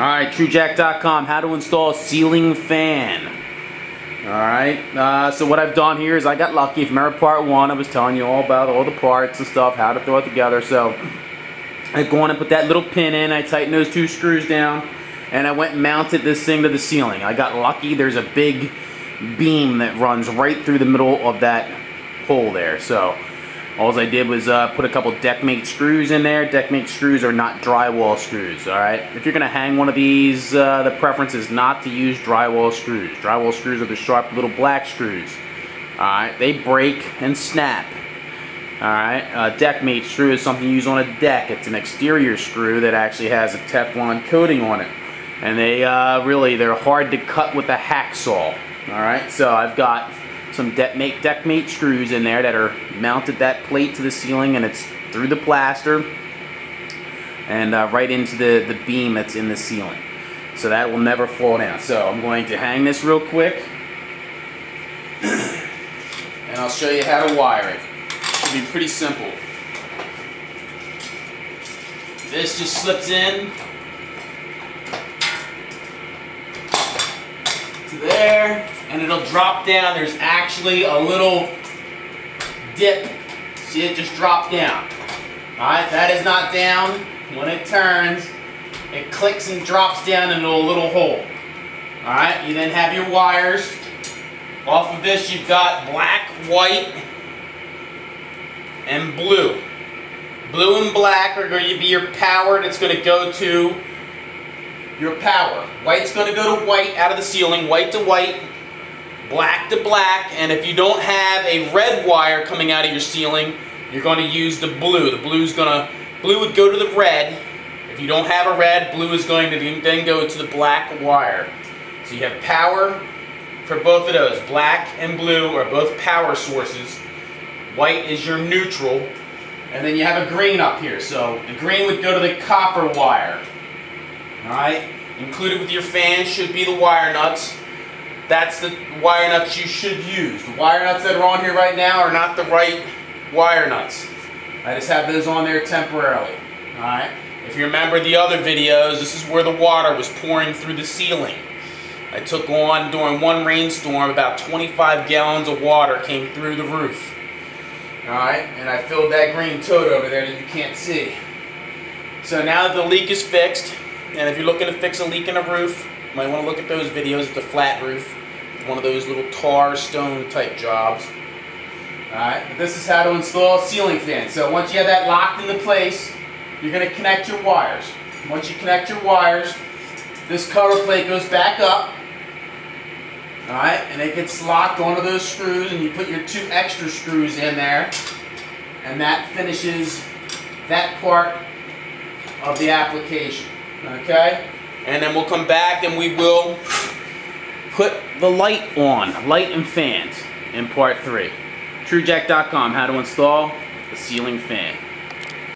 Alright, TrueJack.com, how to install a ceiling fan. Alright, so what I've done here is I got lucky. If you remember part 1, I was telling you all about all the parts and stuff, how to throw it together. So I go on and put that little pin in, I tighten those 2 screws down, and I went and mounted this thing to the ceiling. I got lucky. There's a big beam that runs right through the middle of that hole there. So all I did was put a couple Deckmate screws in there. Deckmate screws are not drywall screws, alright? If you're going to hang one of these, the preference is not to use drywall screws. Drywall screws are the sharp little black screws. Alright, they break and snap. Alright, a Deckmate screw is something you use on a deck. It's an exterior screw that actually has a Teflon coating on it. And they're hard to cut with a hacksaw. Alright, so I've got some Deckmate screws in there that are mounted that plate to the ceiling, and it's through the plaster and right into the beam that's in the ceiling. So that will never fall down. So I'm going to hang this real quick and I'll show you how to wire it. It'll be pretty simple. This just slips in to there, and it'll drop down. There's actually a little dip. See, it just dropped down. Alright, that is not down. When it turns, it clicks and drops down into a little hole. Alright, you then have your wires. Off of this, you've got black, white, and blue. Blue and black are going to be your power, and it's going to go to your power. White's going to go to white out of the ceiling, white to white, black to black, and if you don't have a red wire coming out of your ceiling, you're going to use the blue. The blue would go to the red. If you don't have a red, blue is going to then go to the black wire. So you have power for both of those. Black and blue are both power sources. White is your neutral. And then you have a green up here. So the green would go to the copper wire. Alright? Included with your fan should be the wire nuts. That's the wire nuts you should use. The wire nuts that are on here right now are not the right wire nuts. I just have those on there temporarily. Alright? If you remember the other videos, this is where the water was pouring through the ceiling. I took on, during one rainstorm, about 25 gallons of water came through the roof. Alright? And I filled that green toad over there that you can't see. So now that the leak is fixed, and if you're looking to fix a leak in a roof, you might want to look at those videos. It's a flat roof. One of those little tar stone type jobs. Alright, this is how to install a ceiling fan. So once you have that locked into place, you're going to connect your wires. Once you connect your wires, this cover plate goes back up. Alright, and it gets locked onto those screws, and you put your 2 extra screws in there, and that finishes that part of the application. Okay? And then we'll come back and we will put the light on, light and fans, in part 3. TrueJack.com, how to install a ceiling fan.